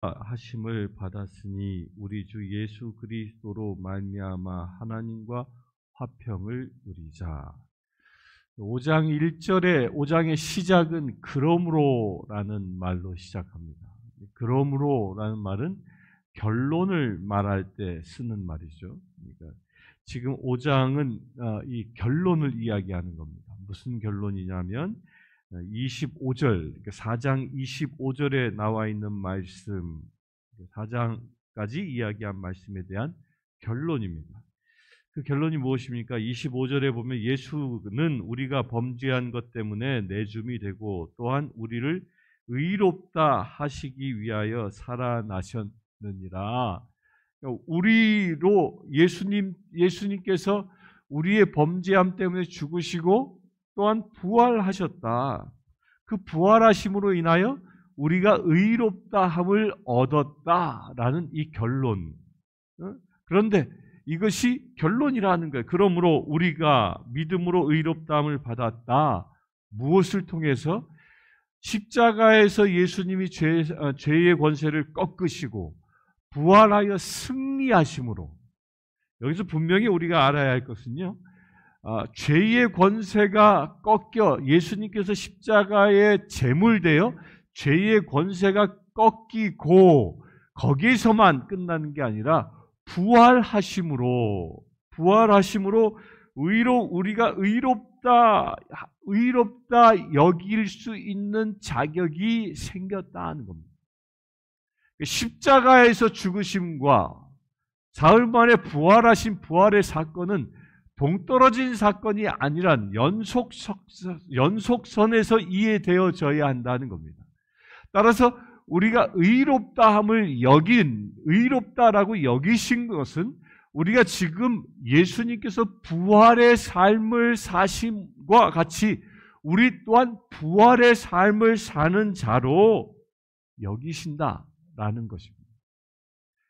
하심을 받았으니 우리 주 예수 그리스도로 말미암아 하나님과 화평을 누리자. 5장 1절에 5장의 시작은 그러므로라는 말로 시작합니다. 그러므로라는 말은 결론을 말할 때 쓰는 말이죠. 그러니까 지금 5장은 이 결론을 이야기하는 겁니다. 무슨 결론이냐면 25절, 4장 25절에 나와 있는 말씀, 4장까지 이야기한 말씀에 대한 결론입니다. 그 결론이 무엇입니까? 25절에 보면 예수는 우리가 범죄한 것 때문에 내줌이 되고 또한 우리를 의롭다 하시기 위하여 살아나셨느니라. 우리로 예수님께서 우리의 범죄함 때문에 죽으시고 또한 부활하셨다. 그 부활하심으로 인하여 우리가 의롭다함을 얻었다라는 이 결론. 그런데 이것이 결론이라는 거예요. 그러므로 우리가 믿음으로 의롭다함을 받았다. 무엇을 통해서? 십자가에서 예수님이 죄의 권세를 꺾으시고 부활하여 승리하심으로. 여기서 분명히 우리가 알아야 할 것은요, 죄의 권세가 꺾여 예수님께서 십자가에 제물되어 죄의 권세가 꺾이고 거기서만 끝나는 게 아니라 부활하심으로 우리가 의롭다 여길 수 있는 자격이 생겼다는 겁니다. 십자가에서 죽으심과 사흘 만에 부활하신 부활의 사건은 동떨어진 사건이 아니라 연속선에서 이해되어져야 한다는 겁니다. 따라서 우리가 의롭다라고 여기신 것은 우리가 지금 예수님께서 부활의 삶을 사심과 같이 우리 또한 부활의 삶을 사는 자로 여기신다라는 것입니다.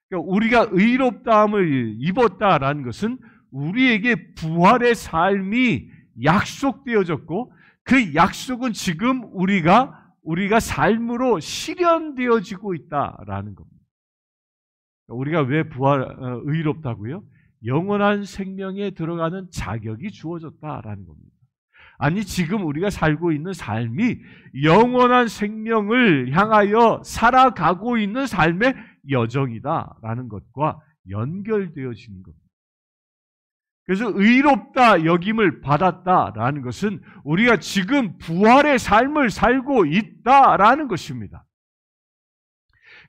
그러니까 우리가 의롭다함을 입었다라는 것은 우리에게 부활의 삶이 약속되어졌고 그 약속은 지금 우리가 삶으로 실현되어지고 있다라는 겁니다. 우리가 왜 의롭다고요? 영원한 생명에 들어가는 자격이 주어졌다라는 겁니다. 아니, 지금 우리가 살고 있는 삶이 영원한 생명을 향하여 살아가고 있는 삶의 여정이다라는 것과 연결되어지는 겁니다. 그래서 의롭다 여김을 받았다라는 것은 우리가 지금 부활의 삶을 살고 있다라는 것입니다.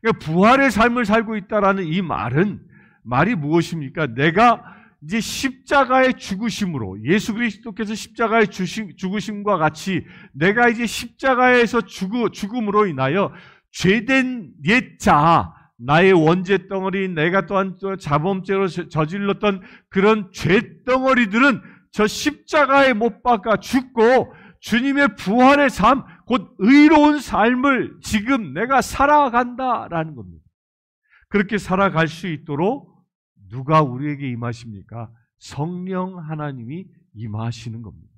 그러니까 부활의 삶을 살고 있다라는 이 말이 무엇입니까? 내가 이제 십자가의 죽으심으로 예수 그리스도께서 십자가의 죽으심과 같이 내가 이제 십자가에서 죽음으로 인하여 죄된 옛자, 나의 원죄 덩어리, 내가 또한 자범죄로 저질렀던 그런 죄 덩어리들은 저 십자가에 못 박아 죽고 주님의 부활의 삶, 곧 의로운 삶을 지금 내가 살아간다라는 겁니다. 그렇게 살아갈 수 있도록 누가 우리에게 임하십니까? 성령 하나님이 임하시는 겁니다.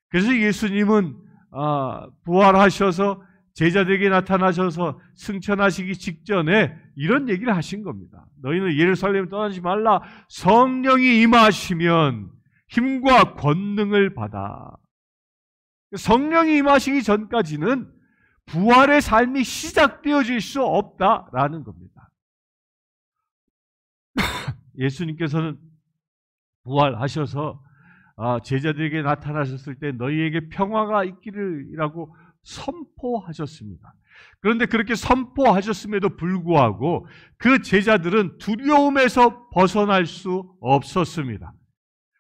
그래서 예수님은 부활하셔서 제자들에게 나타나셔서 승천하시기 직전에 이런 얘기를 하신 겁니다. 너희는 예루살렘을 떠나지 말라. 성령이 임하시면 힘과 권능을 받아. 성령이 임하시기 전까지는 부활의 삶이 시작되어질 수 없다라는 겁니다. 예수님께서는 부활하셔서 제자들에게 나타나셨을 때 너희에게 평화가 있기를이라고 선포하셨습니다. 그런데 그렇게 선포하셨음에도 불구하고 그 제자들은 두려움에서 벗어날 수 없었습니다.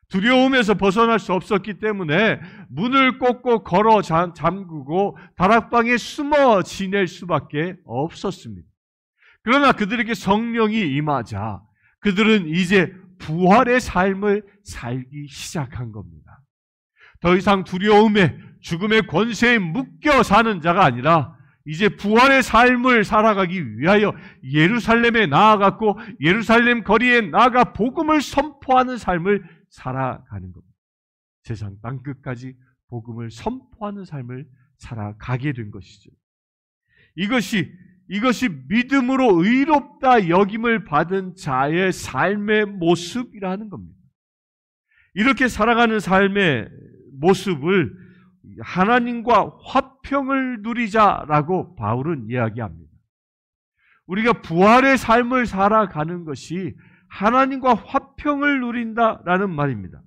두려움에서 벗어날 수 없었기 때문에 문을 꼭꼭 걸어 잠그고 다락방에 숨어 지낼 수밖에 없었습니다. 그러나 그들에게 성령이 임하자 그들은 이제 부활의 삶을 살기 시작한 겁니다. 더 이상 두려움에 죽음의 권세에 묶여 사는 자가 아니라 이제 부활의 삶을 살아가기 위하여 예루살렘에 나아갔고 예루살렘 거리에 나아가 복음을 선포하는 삶을 살아가는 겁니다. 세상 땅끝까지 복음을 선포하는 삶을 살아가게 된 것이죠. 이것이 이것이 믿음으로 의롭다 여김을 받은 자의 삶의 모습이라는 겁니다. 이렇게 살아가는 삶의 모습을 하나님과 화평을 누리자라고 바울은 이야기합니다. 우리가 부활의 삶을 살아가는 것이 하나님과 화평을 누린다라는 말입니다.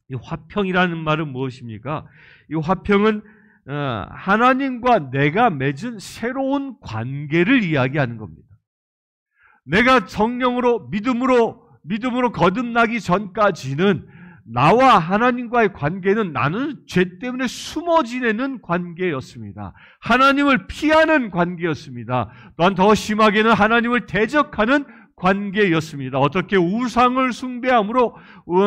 이 화평이라는 말은 무엇입니까? 이 화평은 하나님과 내가 맺은 새로운 관계를 이야기하는 겁니다. 내가 성령으로 믿음으로 거듭나기 전까지는 나와 하나님과의 관계는 나는 죄 때문에 숨어 지내는 관계였습니다. 하나님을 피하는 관계였습니다. 또한 더 심하게는 하나님을 대적하는 관계였습니다. 어떻게 우상을 숭배함으로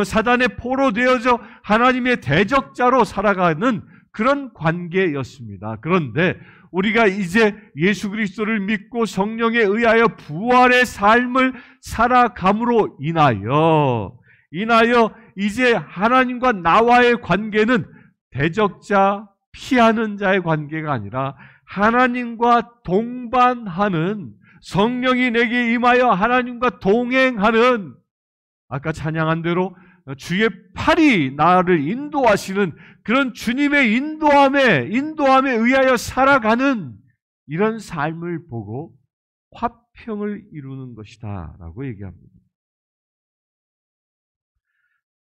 사단의 포로 되어져 하나님의 대적자로 살아가는 그런 관계였습니다. 그런데 우리가 이제 예수 그리스도를 믿고 성령에 의하여 부활의 삶을 살아감으로 인하여 이제 하나님과 나와의 관계는 대적자, 피하는 자의 관계가 아니라 하나님과 동반하는, 성령이 내게 임하여 하나님과 동행하는, 아까 찬양한 대로 주의 팔이 나를 인도하시는 그런 주님의 인도함에 의하여 살아가는 이런 삶을 보고 화평을 이루는 것이다 라고 얘기합니다.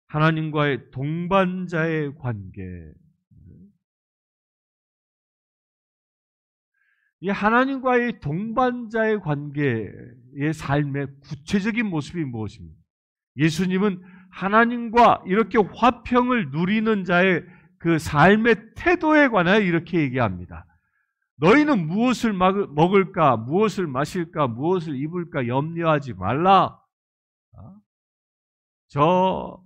하나님과의 동반자의 관계, 이 하나님과의 동반자의 관계의 삶의 구체적인 모습이 무엇입니까? 예수님은 하나님과 이렇게 화평을 누리는 자의 그 삶의 태도에 관하여 이렇게 얘기합니다. 너희는 무엇을 먹을까, 무엇을 마실까, 무엇을 입을까 염려하지 말라. 저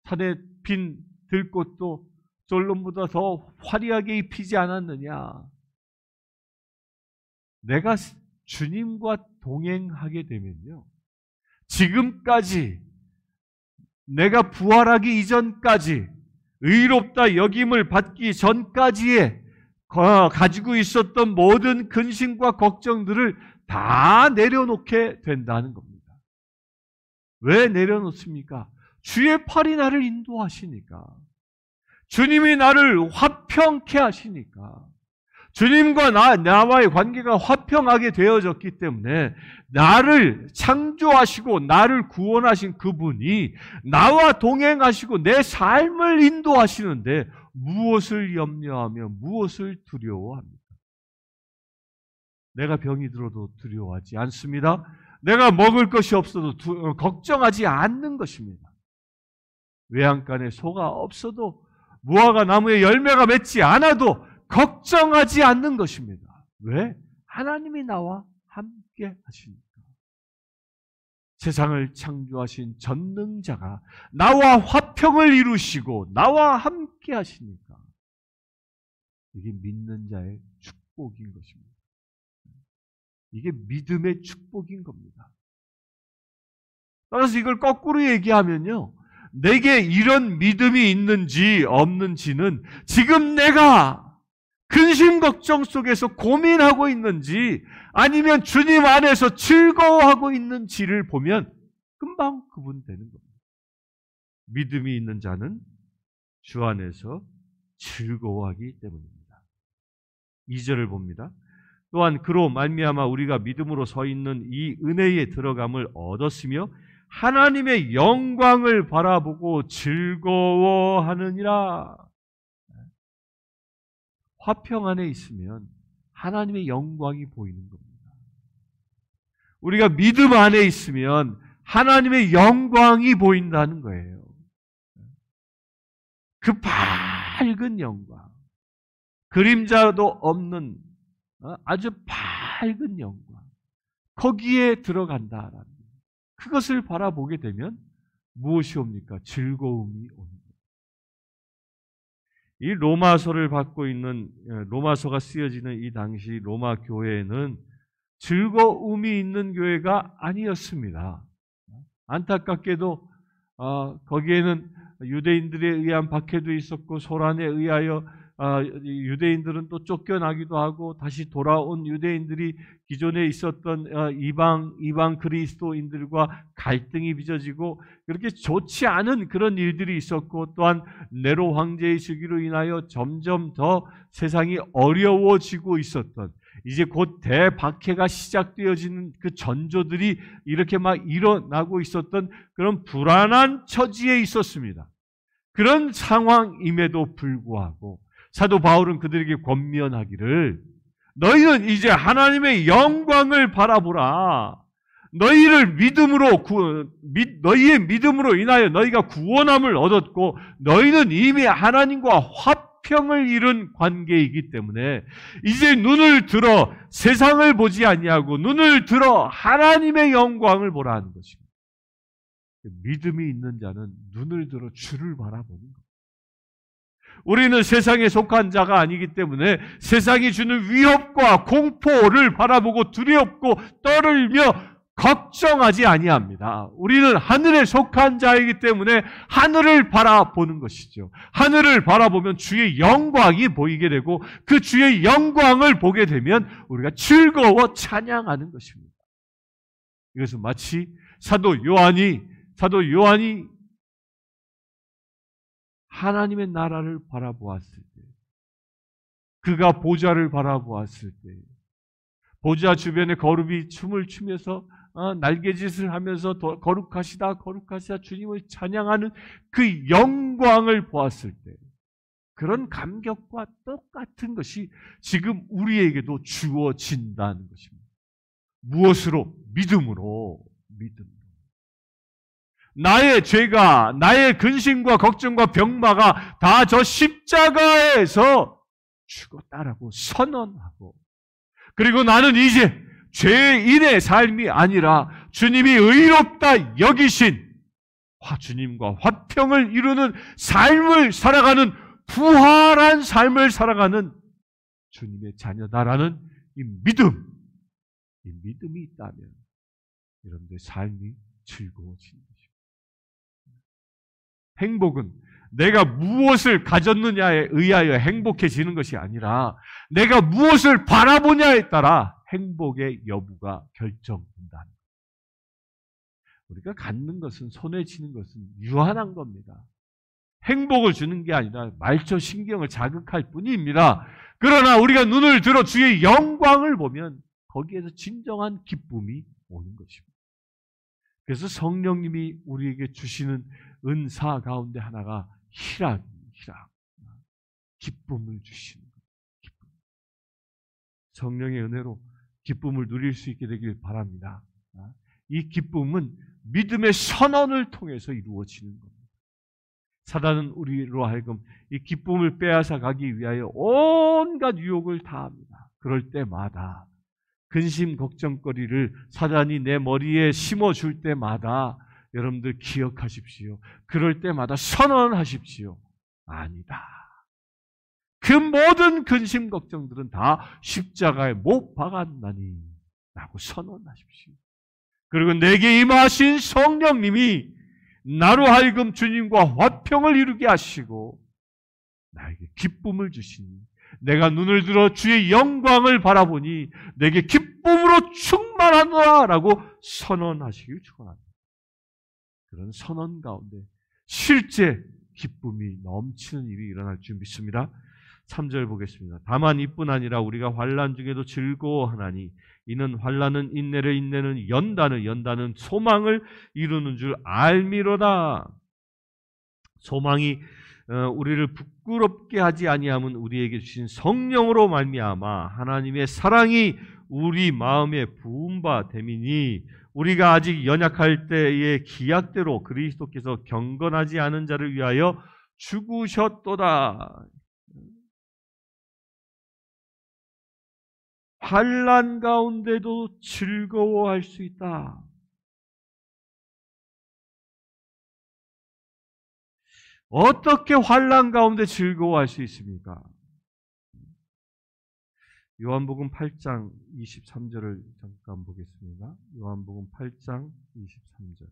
산에 핀 들꽃도 솔로몬보다 더 화려하게 입히지 않았느냐. 내가 주님과 동행하게 되면요, 지금까지 내가 부활하기 이전까지 의롭다 여김을 받기 전까지에 가지고 있었던 모든 근심과 걱정들을 다 내려놓게 된다는 겁니다. 왜 내려놓습니까? 주의 팔이 나를 인도하시니까, 주님이 나를 화평케 하시니까, 주님과 나와의 관계가 화평하게 되어졌기 때문에 나를 창조하시고 나를 구원하신 그분이 나와 동행하시고 내 삶을 인도하시는데 무엇을 염려하며 무엇을 두려워합니까? 내가 병이 들어도 두려워하지 않습니다. 내가 먹을 것이 없어도 걱정하지 않는 것입니다. 외양간에 소가 없어도 무화과 나무에 열매가 맺지 않아도 걱정하지 않는 것입니다. 왜? 하나님이 나와 함께 하시니까. 세상을 창조하신 전능자가 나와 화평을 이루시고 나와 함께 하시니까 이게 믿는 자의 축복인 것입니다. 이게 믿음의 축복인 겁니다. 따라서 이걸 거꾸로 얘기하면요, 내게 이런 믿음이 있는지 없는지는 지금 내가 근심 걱정 속에서 고민하고 있는지 아니면 주님 안에서 즐거워하고 있는지를 보면 금방 구분되는 겁니다. 믿음이 있는 자는 주 안에서 즐거워하기 때문입니다. 2절을 봅니다. 또한 그로 말미암아 우리가 믿음으로 서 있는 이 은혜에 들어감을 얻었으며 하나님의 영광을 바라보고 즐거워하느니라. 화평 안에 있으면 하나님의 영광이 보이는 겁니다. 우리가 믿음 안에 있으면 하나님의 영광이 보인다는 거예요. 그 밝은 영광, 그림자도 없는 아주 밝은 영광, 거기에 들어간다라는 거예요. 그것을 바라보게 되면 무엇이 옵니까? 즐거움이 옵니다. 이 로마서를 받고 있는, 로마서가 쓰여지는 이 당시 로마 교회는 즐거움이 있는 교회가 아니었습니다. 안타깝게도 거기에는 유대인들에 의한 박해도 있었고 소란에 의하여 유대인들은 또 쫓겨나기도 하고 다시 돌아온 유대인들이 기존에 있었던 이방 그리스도인들과 갈등이 빚어지고 그렇게 좋지 않은 그런 일들이 있었고 또한 네로 황제의 시기로 인하여 점점 더 세상이 어려워지고 있었던 이제 곧 대박해가 시작되어지는 그 전조들이 이렇게 막 일어나고 있었던 그런 불안한 처지에 있었습니다. 그런 상황임에도 불구하고 사도 바울은 그들에게 권면하기를 너희는 이제 하나님의 영광을 바라보라. 너희의 믿음으로 인하여 너희가 구원함을 얻었고 너희는 이미 하나님과 화평을 이룬 관계이기 때문에 이제 눈을 들어 세상을 보지 아니하고 눈을 들어 하나님의 영광을 보라 하는 것입니다. 믿음이 있는 자는 눈을 들어 주를 바라보는 것. 우리는 세상에 속한 자가 아니기 때문에 세상이 주는 위협과 공포를 바라보고 두렵고 떨며 걱정하지 아니합니다. 우리는 하늘에 속한 자이기 때문에 하늘을 바라보는 것이죠. 하늘을 바라보면 주의 영광이 보이게 되고 그 주의 영광을 보게 되면 우리가 즐거워 찬양하는 것입니다. 이것은 마치 사도 요한이 하나님의 나라를 바라보았을 때, 그가 보좌를 바라보았을 때, 보좌 주변에 거룩이 춤을 추면서 날개짓을 하면서 거룩하시다 거룩하시다 주님을 찬양하는 그 영광을 보았을 때 그런 감격과 똑같은 것이 지금 우리에게도 주어진다는 것입니다. 무엇으로? 믿음으로. 나의 죄가, 나의 근심과 걱정과 병마가 다 저 십자가에서 죽었다라고 선언하고, 그리고 나는 이제 죄인의 삶이 아니라 주님이 의롭다 여기신 주님과 화평을 이루는 삶을 살아가는 부활한 삶을 살아가는 주님의 자녀다라는 이 믿음이 있다면 여러분들의 삶이 즐거워지는 것입니다. 행복은 내가 무엇을 가졌느냐에 의하여 행복해지는 것이 아니라 내가 무엇을 바라보냐에 따라 행복의 여부가 결정된다. 우리가 갖는 것은, 손에 쥐는 것은 유한한 겁니다. 행복을 주는 게 아니라 말초 신경을 자극할 뿐입니다. 그러나 우리가 눈을 들어 주의 영광을 보면 거기에서 진정한 기쁨이 오는 것입니다. 그래서 성령님이 우리에게 주시는 은사 가운데 하나가 희락, 기쁨을 주시는 기쁨. 성령의 은혜로 기쁨을 누릴 수 있게 되길 바랍니다. 이 기쁨은 믿음의 선언을 통해서 이루어지는 겁니다. 사단은 우리로 하여금 이 기쁨을 빼앗아 가기 위하여 온갖 유혹을 다합니다. 그럴 때마다 근심 걱정거리를 사단이 내 머리에 심어줄 때마다 여러분들 기억하십시오. 그럴 때마다 선언하십시오. 아니다. 그 모든 근심 걱정들은 다 십자가에 못 박았나니 라고 선언하십시오. 그리고 내게 임하신 성령님이 나로 하여금 주님과 화평을 이루게 하시고 나에게 기쁨을 주시니 내가 눈을 들어 주의 영광을 바라보니 내게 기쁨으로 충만하노라 라고 선언하시길 축원합니다. 그런 선언 가운데 실제 기쁨이 넘치는 일이 일어날 줄 믿습니다. 3절 보겠습니다. 다만 이뿐 아니라 우리가 환난 중에도 즐거워하나니 이는 환난은 인내를, 인내는 연단을, 연단은 소망을 이루는 줄 알미로다. 소망이 우리를 부끄럽게 하지 아니함은 우리에게 주신 성령으로 말미암아 하나님의 사랑이 우리 마음에 부은 바 됨이니 우리가 아직 연약할 때의 기약대로 그리스도께서 경건하지 않은 자를 위하여 죽으셨도다. 환난 가운데도 즐거워할 수 있다. 어떻게 환난 가운데 즐거워할 수 있습니까? 요한복음 8장 23절을 잠깐 보겠습니다. 요한복음 8장 23절.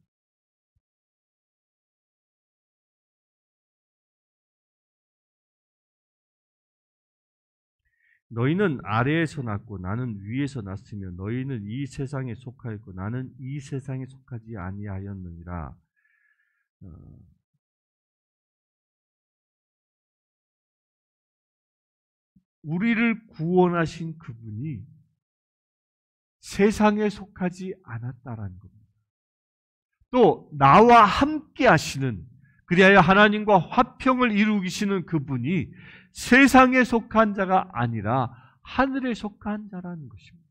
너희는 아래에서 났고 나는 위에서 났으며 너희는 이 세상에 속하였고 나는 이 세상에 속하지 아니하였느니라. 우리를 구원하신 그분이 세상에 속하지 않았다라는 겁니다. 또 나와 함께 하시는, 그리하여 하나님과 화평을 이루시는 그분이 세상에 속한 자가 아니라 하늘에 속한 자라는 것입니다.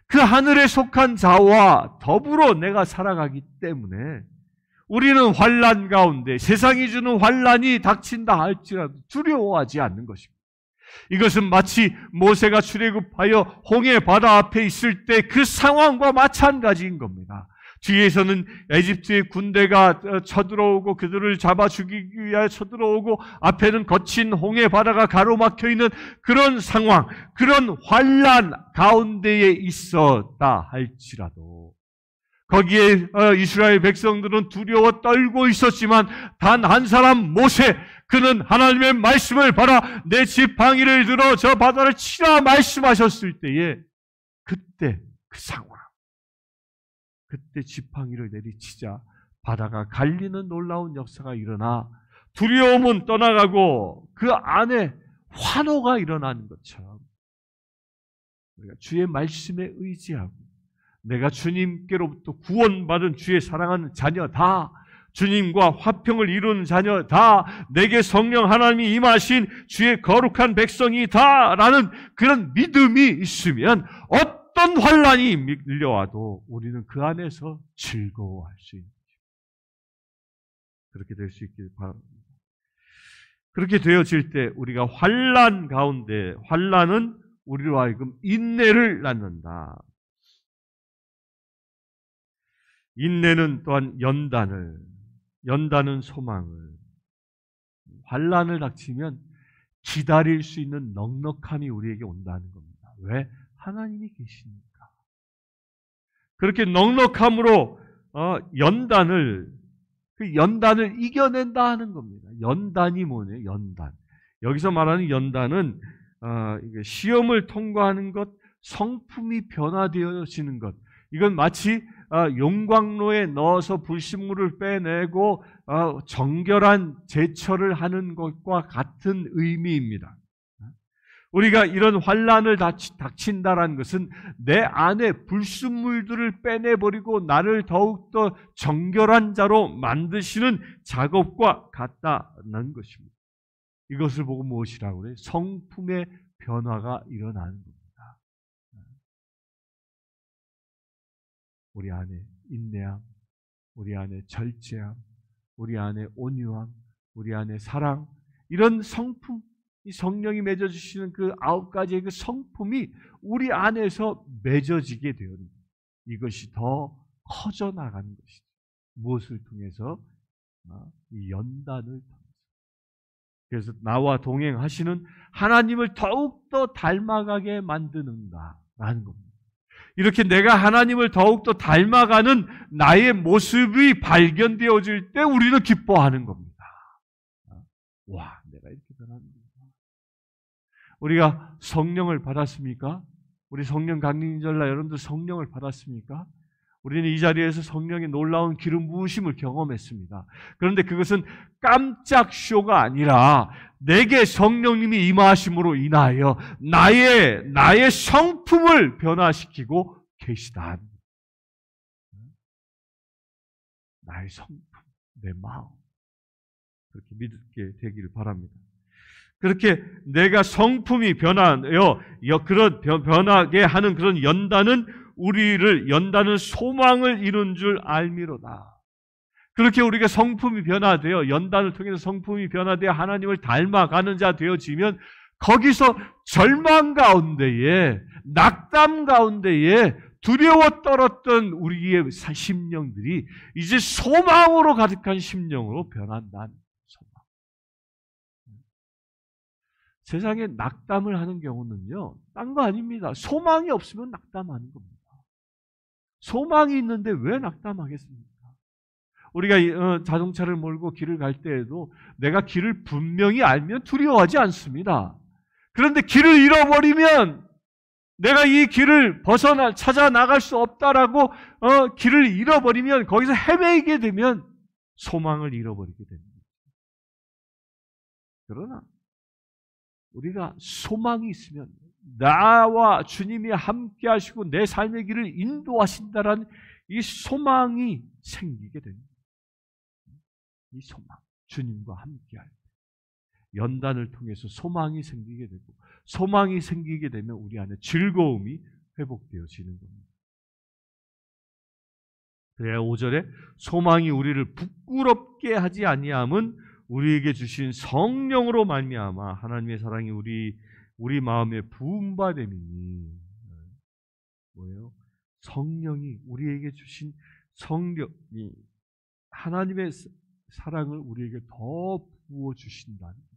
그 하늘에 속한 자와 더불어 내가 살아가기 때문에 우리는 환난 가운데 세상이 주는 환난이 닥친다 할지라도 두려워하지 않는 것입니다. 이것은 마치 모세가 출애굽하여 홍해 바다 앞에 있을 때 그 상황과 마찬가지인 겁니다. 뒤에서는 에집트의 군대가 쳐들어오고 그들을 잡아 죽이기 위하여 쳐들어오고 앞에는 거친 홍해 바다가 가로막혀 있는 그런 상황, 그런 환난 가운데에 있었다 할지라도 거기에 이스라엘 백성들은 두려워 떨고 있었지만 단 한 사람 모세, 그는 하나님의 말씀을 받아 내 지팡이를 들어 저 바다를 치라 말씀하셨을 때에 그때 그 상황, 그때 지팡이를 내리치자 바다가 갈리는 놀라운 역사가 일어나 두려움은 떠나가고 그 안에 환호가 일어나는 것처럼 우리가 주의 말씀에 의지하고 내가 주님께로부터 구원받은 주의 사랑하는 자녀다, 주님과 화평을 이룬 자녀다, 내게 성령 하나님이 임하신 주의 거룩한 백성이다 라는 그런 믿음이 있으면 어떤 환난이 밀려와도 우리는 그 안에서 즐거워할 수 있는 것입니다. 그렇게 될 수 있길 바랍니다. 그렇게 되어질 때 우리가 환난 가운데, 환난은 우리로 하여금 인내를 낳는다. 인내는 또한 연단은 소망을, 환난을 닥치면 기다릴 수 있는 넉넉함이 우리에게 온다는 겁니다. 왜? 하나님이 계시니까. 그렇게 넉넉함으로 연단을 이겨낸다 하는 겁니다. 연단이 뭐냐? 연단. 여기서 말하는 연단은 시험을 통과하는 것, 성품이 변화되어지는 것. 이건 마치 용광로에 넣어서 불순물을 빼내고 정결한 제철을 하는 것과 같은 의미입니다. 우리가 이런 환난을 닥친다라는 것은 내 안에 불순물들을 빼내버리고 나를 더욱더 정결한 자로 만드시는 작업과 같다는 것입니다. 이것을 보고 무엇이라고 그래요? 성품의 변화가 일어나는 겁니다. 우리 안에 인내함, 우리 안에 절제함, 우리 안에 온유함, 우리 안에 사랑, 이런 성품, 이 성령이 맺어주시는 그 9가지의 그 성품이 우리 안에서 맺어지게 되는, 이것이 더 커져 나가는 것이죠. 무엇을 통해서? 이 연단을 통해서. 그래서 나와 동행하시는 하나님을 더욱더 닮아가게 만드는다라는 겁니다. 이렇게 내가 하나님을 더욱더 닮아가는 나의 모습이 발견되어질 때 우리는 기뻐하는 겁니다. 와, 내가 이렇게 변하는구나. 우리가 성령을 받았습니까? 우리 성령 강림절날 여러분들 성령을 받았습니까? 우리는 이 자리에서 성령의 놀라운 기름 부으심을 경험했습니다. 그런데 그것은 깜짝 쇼가 아니라 내게 성령님이 임하심으로 인하여 나의 성품을 변화시키고 계시다. 나의 성품, 내 마음, 그렇게 믿게 되기를 바랍니다. 그렇게 내가 성품이 변하여 그런 변하게 하는 그런 연단은 연단은 소망을 이룬 줄 알미로다. 그렇게 우리가 성품이 변화되어 연단을 통해서 성품이 변화되어 하나님을 닮아가는 자 되어지면 거기서 절망 가운데에, 낙담 가운데에 두려워 떨었던 우리의 심령들이 이제 소망으로 가득한 심령으로 변한다는 소망. 세상에 낙담을 하는 경우는요, 딴 거 아닙니다. 소망이 없으면 낙담하는 겁니다. 소망이 있는데 왜 낙담하겠습니까? 우리가 자동차를 몰고 길을 갈 때에도 내가 길을 분명히 알면 두려워하지 않습니다. 그런데 길을 잃어버리면 내가 이 길을 찾아 나갈 수 없다라고 길을 잃어버리면 거기서 헤매게 되면 소망을 잃어버리게 됩니다. 그러나 우리가 소망이 있으면 나와 주님이 함께 하시고 내 삶의 길을 인도하신다라는 이 소망이 생기게 됩니다. 이 소망, 주님과 함께 할 때 연단을 통해서 소망이 생기게 되고 소망이 생기게 되면 우리 안에 즐거움이 회복되어지는 겁니다. 그래야 5절에 소망이 우리를 부끄럽게 하지 아니함은 우리에게 주신 성령으로 말미암아 하나님의 사랑이 우리 마음에 부음받음이니 뭐예요? 성령이 우리에게 주신 성령이 하나님의 사랑을 우리에게 더 부어 주신다는 거예요.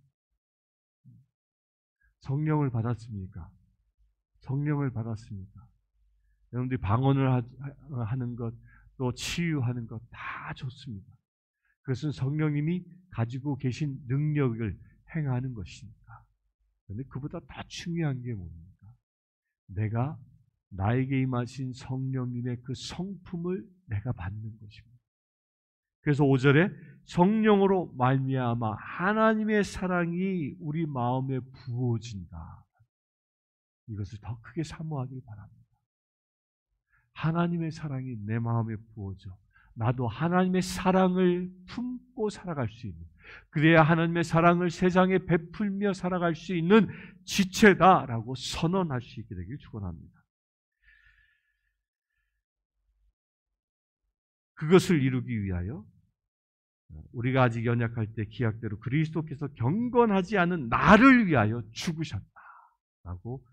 성령을 받았습니까? 성령을 받았습니까? 여러분들이 방언을 하는 것, 또 치유하는 것 다 좋습니다. 그것은 성령님이 가지고 계신 능력을 행하는 것이니까. 그런데 그보다 더 중요한 게 뭡니까? 내가 나에게 임하신 성령님의 그 성품을 내가 받는 것입니다. 그래서 5절에 성령으로 말미암아 하나님의 사랑이 우리 마음에 부어진다. 이것을 더 크게 사모하길 바랍니다. 하나님의 사랑이 내 마음에 부어져 나도 하나님의 사랑을 품고 살아갈 수 있는, 그래야 하나님의 사랑을 세상에 베풀며 살아갈 수 있는 지체다라고 선언할 수 있게 되길 축원합니다. 그것을 이루기 위하여 우리가 아직 연약할 때 기약대로 그리스도께서 경건하지 않은 나를 위하여 죽으셨다라고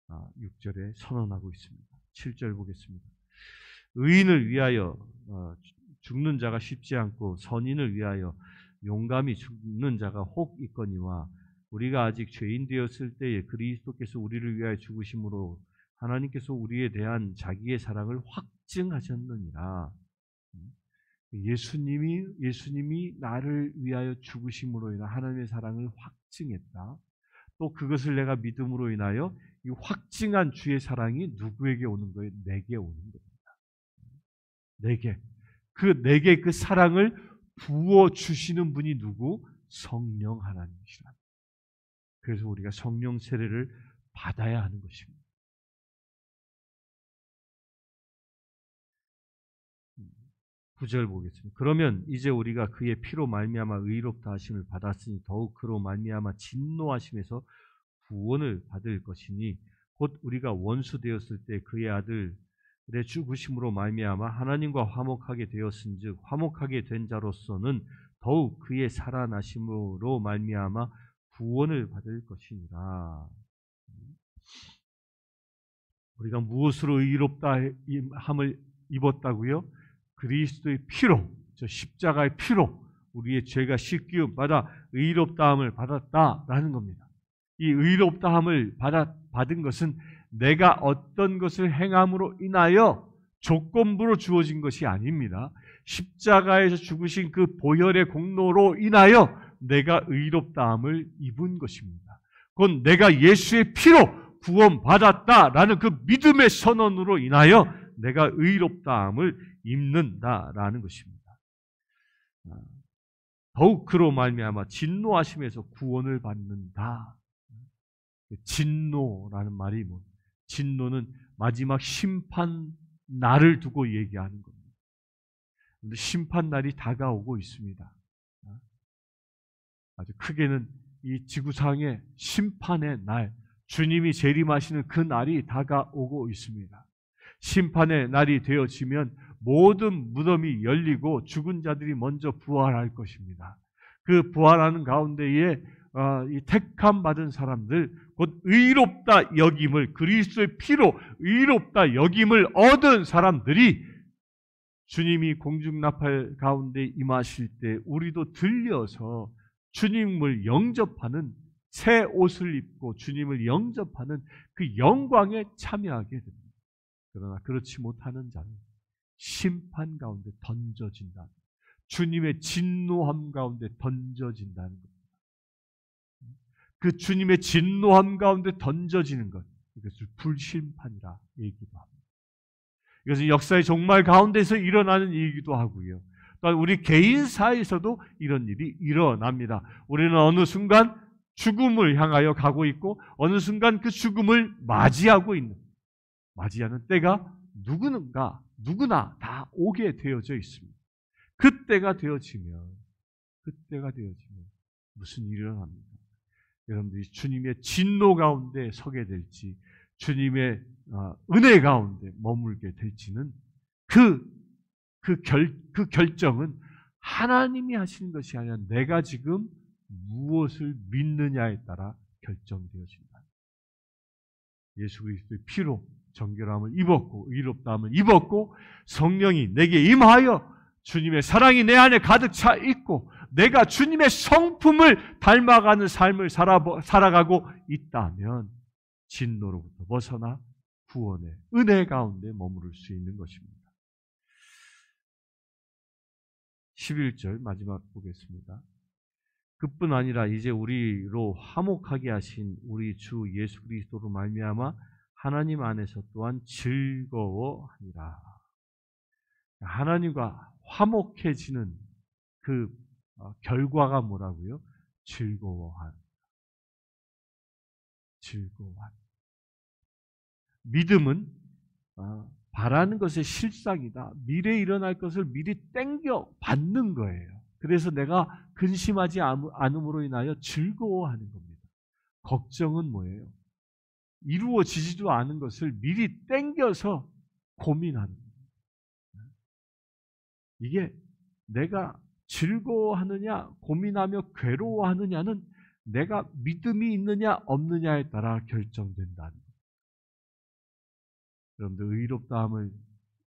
6절에 선언하고 있습니다. 7절 보겠습니다. 의인을 위하여 죽는 자가 쉽지 않고 선인을 위하여 용감히 죽는 자가 혹 있거니와 우리가 아직 죄인 되었을 때에 그리스도께서 우리를 위하여 죽으심으로 하나님께서 우리에 대한 자기의 사랑을 확증하셨느니라. 예수님이 나를 위하여 죽으심으로 인한 하나님의 사랑을 확증했다. 또 그것을 내가 믿음으로 인하여 이 확증한 주의 사랑이 누구에게 오는 거예요? 내게 오는 겁니다. 내게 그 사랑을 부어 주시는 분이 누구? 성령 하나님이시라. 그래서 우리가 성령 세례를 받아야 하는 것입니다. 9절 보겠습니다. 그러면 이제 우리가 그의 피로 말미암아 의롭다 하심을 받았으니 더욱 그로 말미암아 진노하심에서 구원을 받을 것이니 곧 우리가 원수 되었을 때 그의 아들의 죽으심으로 말미암아 하나님과 화목하게 되었은즉 화목하게 된 자로서는 더욱 그의 살아나심으로 말미암아 구원을 받을 것이니라. 우리가 무엇으로 의롭다 함을 입었다고요? 그리스도의 피로, 저 십자가의 피로 우리의 죄가 씻기움 받아 의롭다함을 받았다라는 겁니다. 이 의롭다함을 받은 것은 내가 어떤 것을 행함으로 인하여 조건부로 주어진 것이 아닙니다. 십자가에서 죽으신 그 보혈의 공로로 인하여 내가 의롭다함을 입은 것입니다. 그건 내가 예수의 피로 구원받았다라는 그 믿음의 선언으로 인하여 내가 의롭다함을 입는다라는 것입니다. 더욱 그로 말미암아 진노하심에서 구원을 받는다. 진노라는 말이 뭐? 진노는 마지막 심판 날을 두고 얘기하는 겁니다. 그런데 심판 날이 다가오고 있습니다. 아주 크게는 이 지구상의 심판의 날, 주님이 재림하시는 그 날이 다가오고 있습니다. 심판의 날이 되어지면 모든 무덤이 열리고 죽은 자들이 먼저 부활할 것입니다. 그 부활하는 가운데에 이 택함 받은 사람들, 곧 의롭다 여김을, 그리스도의 피로 의롭다 여김을 얻은 사람들이 주님이 공중나팔 가운데 임하실 때 우리도 들려서 주님을 영접하는, 새 옷을 입고 주님을 영접하는 그 영광에 참여하게 됩니다. 그러나 그렇지 못하는 자는 심판 가운데 던져진다. 주님의 진노함 가운데 던져진다는 겁니다. 그 주님의 진노함 가운데 던져지는 것, 이것을 불심판이라 얘기도 합니다. 이것은 역사의 종말 가운데서 일어나는 일이기도 하고요. 또한 우리 개인 사이에서도 이런 일이 일어납니다. 우리는 어느 순간 죽음을 향하여 가고 있고 어느 순간 그 죽음을 맞이하는 때가 누구나 다 오게 되어져 있습니다. 그때가 되어지면 무슨 일이 일어납니까? 여러분들이 주님의 진노 가운데 서게 될지 주님의 은혜 가운데 머물게 될지는 그 결정은 하나님이 하시는 것이 아니라 내가 지금 무엇을 믿느냐에 따라 결정되어진다. 예수 그리스도의 피로 정결함을 입었고 의롭다함을 입었고 성령이 내게 임하여 주님의 사랑이 내 안에 가득 차 있고 내가 주님의 성품을 닮아가는 삶을 살아가고 있다면 진노로부터 벗어나 구원의 은혜 가운데 머무를 수 있는 것입니다. 11절 마지막 보겠습니다. 그뿐 아니라 이제 우리로 화목하게 하신 우리 주 예수 그리스도로 말미암아 하나님 안에서 또한 즐거워하니라. 하나님과 화목해지는 그 결과가 뭐라고요? 즐거워한. 믿음은 바라는 것의 실상이다. 미래에 일어날 것을 미리 땡겨 받는 거예요. 그래서 내가 근심하지 않음으로 인하여 즐거워하는 겁니다. 걱정은 뭐예요? 이루어지지도 않은 것을 미리 땡겨서 고민하는 거예요. 이게 내가 즐거워하느냐 고민하며 괴로워하느냐는 내가 믿음이 있느냐 없느냐에 따라 결정된다는 거예요. 여러분들 의롭다함을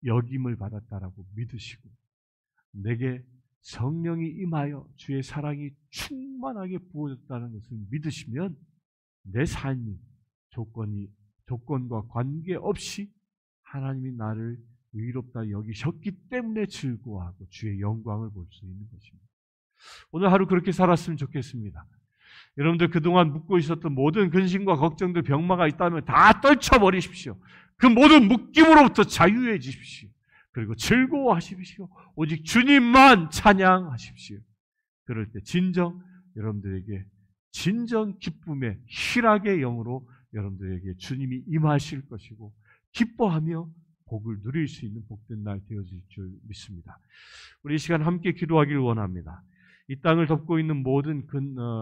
여김을 받았다라고 믿으시고 내게 성령이 임하여 주의 사랑이 충만하게 부어졌다는 것을 믿으시면 내 삶이 조건과 관계없이 하나님이 나를 의롭다 여기셨기 때문에 즐거워하고 주의 영광을 볼 수 있는 것입니다. 오늘 하루 그렇게 살았으면 좋겠습니다. 여러분들 그동안 묻고 있었던 모든 근심과 걱정들, 병마가 있다면 다 떨쳐버리십시오. 그 모든 묶임으로부터 자유해지십시오. 그리고 즐거워하십시오. 오직 주님만 찬양하십시오. 그럴 때 여러분들에게 진정 기쁨의 희락의 영으로 여러분들에게 주님이 임하실 것이고 기뻐하며 복을 누릴 수 있는 복된 날 되어질 줄 믿습니다. 우리 이 시간 함께 기도하기를 원합니다. 이 땅을 덮고 있는 모든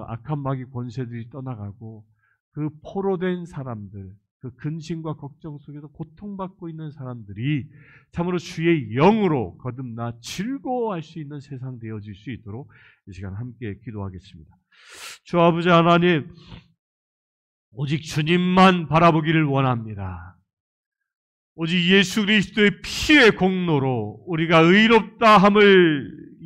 악한 마귀 권세들이 떠나가고 그 포로된 사람들, 그 근심과 걱정 속에서 고통받고 있는 사람들이 참으로 주의 영으로 거듭나 즐거워할 수 있는 세상 되어질 수 있도록 이 시간 함께 기도하겠습니다. 주 아버지 하나님, 오직 주님만 바라보기를 원합니다. 오직 예수 그리스도의 피의 공로로 우리가 의롭다함을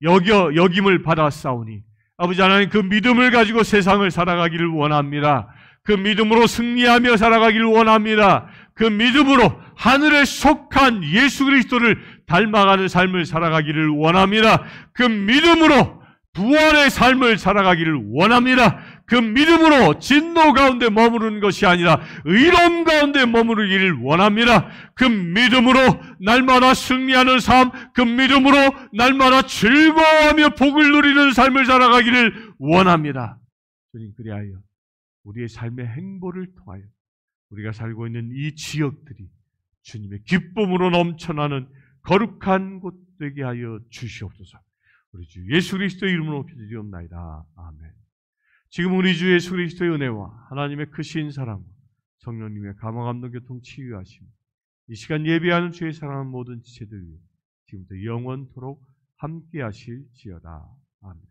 여김을 받았사오니 아버지 하나님 그 믿음을 가지고 세상을 살아가기를 원합니다. 그 믿음으로 승리하며 살아가기를 원합니다. 그 믿음으로 하늘에 속한 예수 그리스도를 닮아가는 삶을 살아가기를 원합니다. 그 믿음으로 부활의 삶을 살아가기를 원합니다. 그 믿음으로 진노 가운데 머무르는 것이 아니라 의로움 가운데 머무르기를 원합니다. 그 믿음으로 날마다 승리하는 삶, 그 믿음으로 날마다 즐거워하며 복을 누리는 삶을 살아가기를 원합니다. 주님, 그리하여 우리의 삶의 행보를 통하여 우리가 살고 있는 이 지역들이 주님의 기쁨으로 넘쳐나는 거룩한 곳 되게 하여 주시옵소서. 우리 주 예수 그리스도의 이름으로 기도드리옵나이다. 아멘. 지금 우리 주 예수 그리스도의 은혜와 하나님의 크신 사랑과 성령님의 감화감동 교통 치유하심, 이 시간 예배하는 주의 사랑하는 모든 지체들 위해 지금부터 영원토록 함께 하실지어다. 아멘.